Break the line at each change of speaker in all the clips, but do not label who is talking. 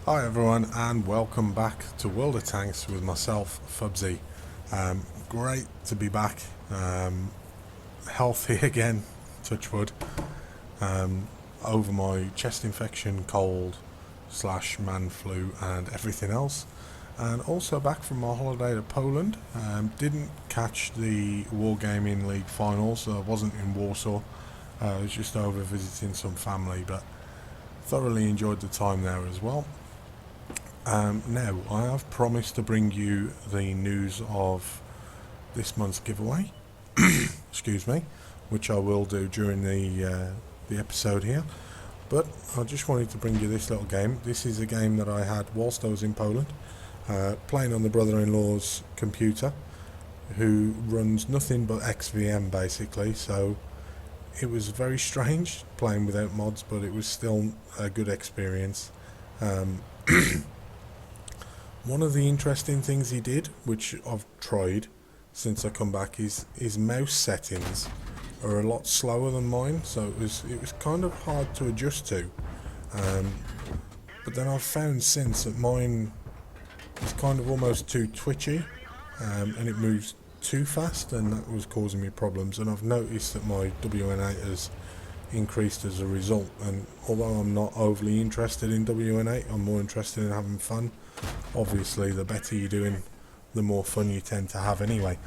Hi everyone and welcome back to World of Tanks with myself, Fubzy. Great to be back, healthy again, touch wood, over my chest infection, cold / man flu and everything else. And also back from my holiday to Poland. Didn't catch the Wargaming League finals, so I wasn't in Warsaw. I was just over visiting some family, but thoroughly enjoyed the time there as well. Now, I have promised to bring you the news of this month's giveaway, excuse me, which I will do during the episode here. But I just wanted to bring you this little game. This is a game that I had whilst I was in Poland, playing on the brother-in-law's computer, who runs nothing but XVM basically. So it was very strange playing without mods, but it was still a good experience. One of the interesting things he did, which I've tried since I come back, is his mouse settings are a lot slower than mine, so it was kind of hard to adjust to. But then I've found since that mine is kind of almost too twitchy, and it moves too fast, and that was causing me problems. And I've noticed that my w-uni has increased as a result, and although I'm not overly interested in w-uni, I'm more interested in having fun. Obviously the better you're doing, the more fun you tend to have anyway.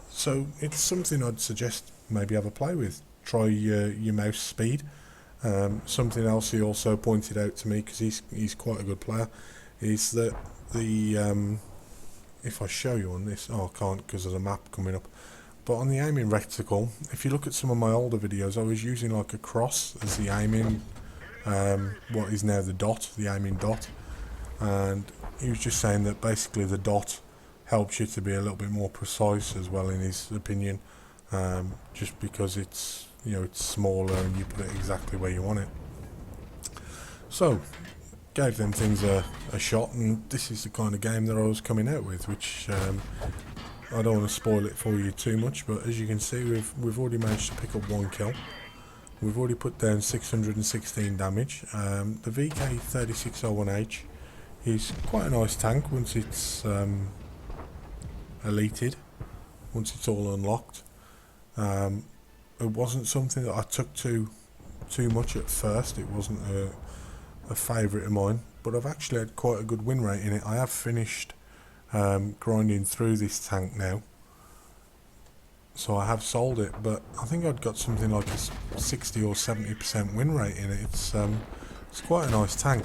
So it's something I'd suggest maybe have a play with. Try your mouse speed. Something else he also pointed out to me, because he's quite a good player, is that the if I show you on this, I can't because there's a map coming up, but on the aiming reticle, if you look at some of my older videos, I was using like a cross as the aiming, what is now the dot, the aiming dot. And he was just saying that basically the dot helps you to be a little bit more precise as well, in his opinion, just because it's smaller and you put it exactly where you want it. So gave them things a shot, and this is the kind of game that I was coming out with, which I don't want to spoil it for you too much, but as you can see, we've already managed to pick up 1 kill. We've already put down 616 damage. The VK3601H is quite a nice tank once it's elited, once it's all unlocked. It wasn't something that I took too much at first. It wasn't a favourite of mine, but I've actually had quite a good win rate in it. I have finished grinding through this tank now, so I have sold it, but I think I'd got something like a 60 or 70% win rate in it. It's quite a nice tank.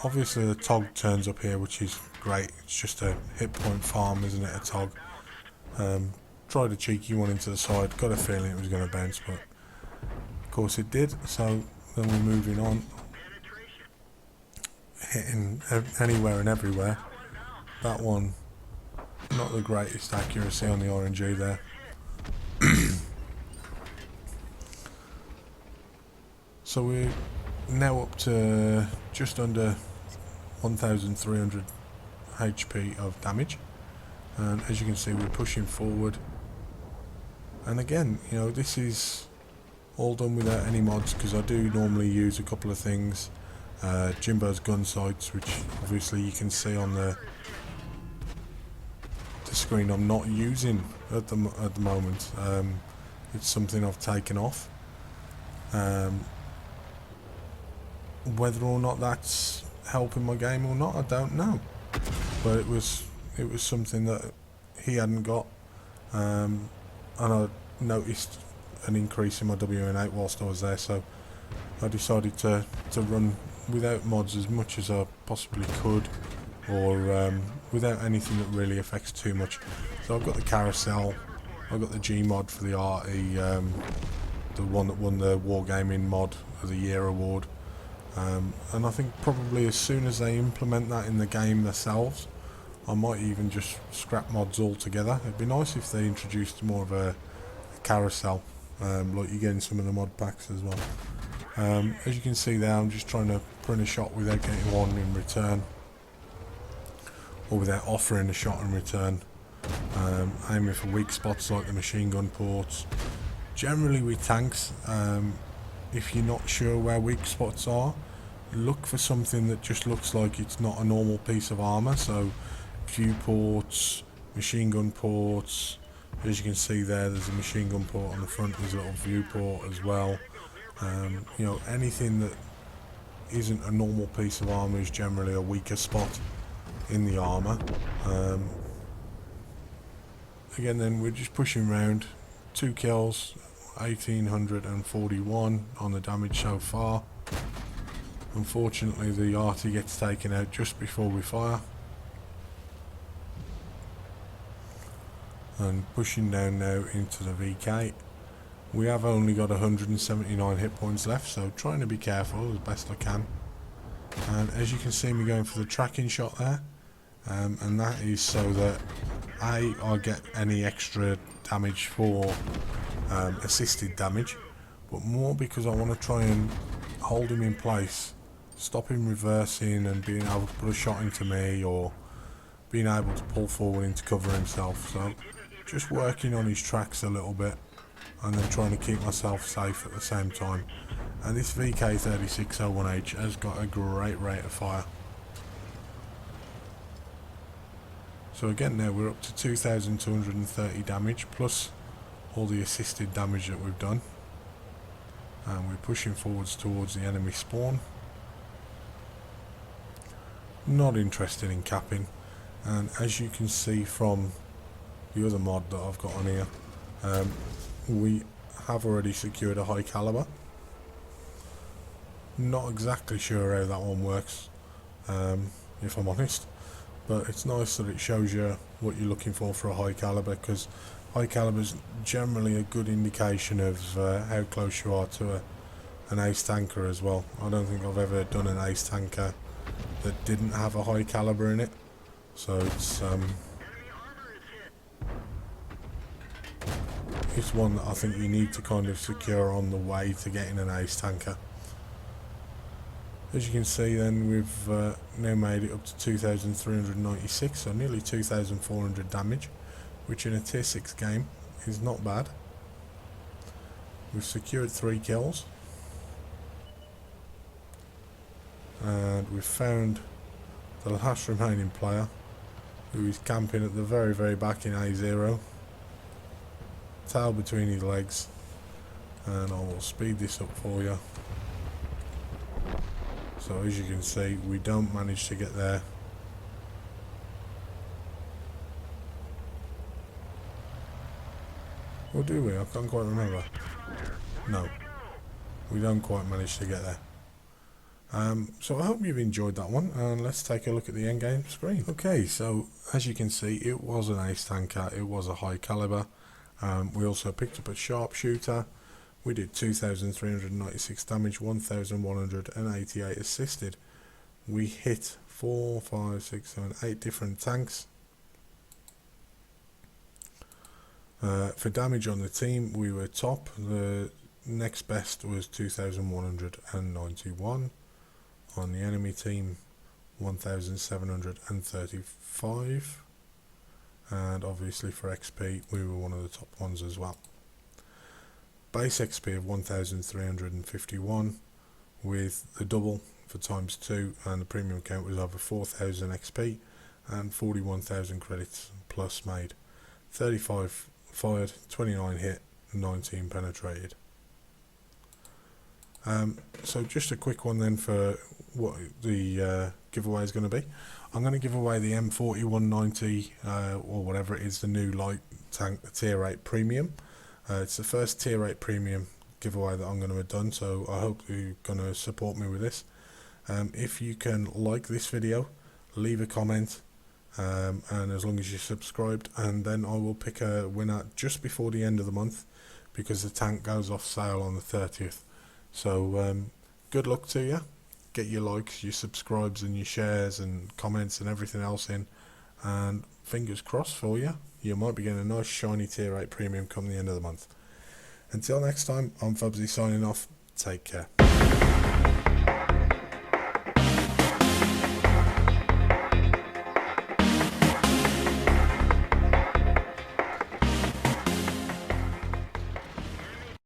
Obviously the TOG turns up here, which is great. It's just a hit point farm, isn't it, a TOG. Tried a cheeky one into the side, got a feeling it was going to bounce, but of course it did. So then we're moving on, hitting anywhere and everywhere. That one, not the greatest accuracy on the RNG there. So we're now up to just under 1,300 HP of damage, and as you can see, we're pushing forward. And again, this is all done without any mods, because I do normally use a couple of things. Jimbo's gun sights, which obviously you can see on the screen I'm not using at the moment. It's something I've taken off. Whether or not that's helping my game or not, I don't know, but it was something that he hadn't got, and I noticed an increase in my w-uni whilst I was there, so I decided to run without mods as much as I possibly could, or without anything that really affects too much. So I've got the carousel, I've got the G mod for the RE, the one that won the Wargaming Mod of the Year award. And I think probably as soon as they implement that in the game themselves, I might even just scrap mods altogether. It'd be nice if they introduced more of a carousel, like you get in some of the mod packs as well. As you can see there, I'm just trying to put in a shot without getting one in return, or without offering a shot in return. Aiming for weak spots like the machine gun ports. Generally with tanks, if you're not sure where weak spots are, look for something that just looks like it's not a normal piece of armour. So viewports, machine gun ports. As you can see there's a machine gun port on the front, there's a little viewport as well. You know, anything that isn't a normal piece of armour is generally a weaker spot in the armour. Again, then we're just pushing around. 2 kills, 1841 on the damage so far. Unfortunately, the arty gets taken out just before we fire. And pushing down now into the VK. We have only got 179 hit points left, so trying to be careful as best I can. And as you can see me going for the tracking shot there, and that is so that I get any extra damage for assisted damage, but more because I want to try and hold him in place, stop him reversing and being able to put a shot into me, or being able to pull forward into cover himself. So just working on his tracks a little bit and then trying to keep myself safe at the same time. And this VK3601H has got a great rate of fire. So again, now we're up to 2,230 damage plus all the assisted damage that we've done, and we're pushing forwards towards the enemy spawn. Not interested in capping, and as you can see from the other mod that I've got on here, we have already secured a high caliber. Not exactly sure how that one works, if I'm honest, but it's nice that it shows you what you're looking for a high caliber, because high caliber is generally a good indication of how close you are to an ace tanker as well. I don't think I've ever done an ace tanker that didn't have a high caliber in it, so it's one that I think you need to kind of secure on the way to getting an ace tanker. As you can see then, we've now made it up to 2,396, so nearly 2,400 damage, which in a tier 6 game is not bad. We've secured 3 kills, and we've found the last remaining player, who is camping at the very, very back in A0, tail between his legs, and I will speed this up for you. So as you can see, we don't manage to get there. Or do we? I can't quite remember. No, we don't quite manage to get there. So I hope you've enjoyed that one, and let's take a look at the endgame screen. Okay, so as you can see, it was an ace tanker, it was a high caliber. We also picked up a sharpshooter. We did 2,396 damage, 1,188 assisted. We hit 4, 5, 6, 7, 8 different tanks. For damage on the team, we were top. The next best was 2,191. On the enemy team, 1,735. And obviously for XP, we were one of the top ones as well. Base XP of 1,351 with the double for ×2, and the premium count was over 4,000 XP and 41,000 credits plus made. 35 fired, 29 hit, 19 penetrated. So just a quick one then for what the giveaway is going to be. I'm going to give away the M4190 or whatever it is, the new light tank, the tier 8 premium. It's the first tier 8 premium giveaway that I'm going to have done, so I hope you're going to support me with this. If you can like this video, leave a comment, and as long as you're subscribed, and then I will pick a winner just before the end of the month, because the tank goes off sale on the 30th. So good luck to you. Get your likes, your subscribes and your shares and comments and everything else in, and fingers crossed for you. You might be getting a nice shiny tier 8 premium come the end of the month. Until next time, I'm Fubzy signing off. Take care.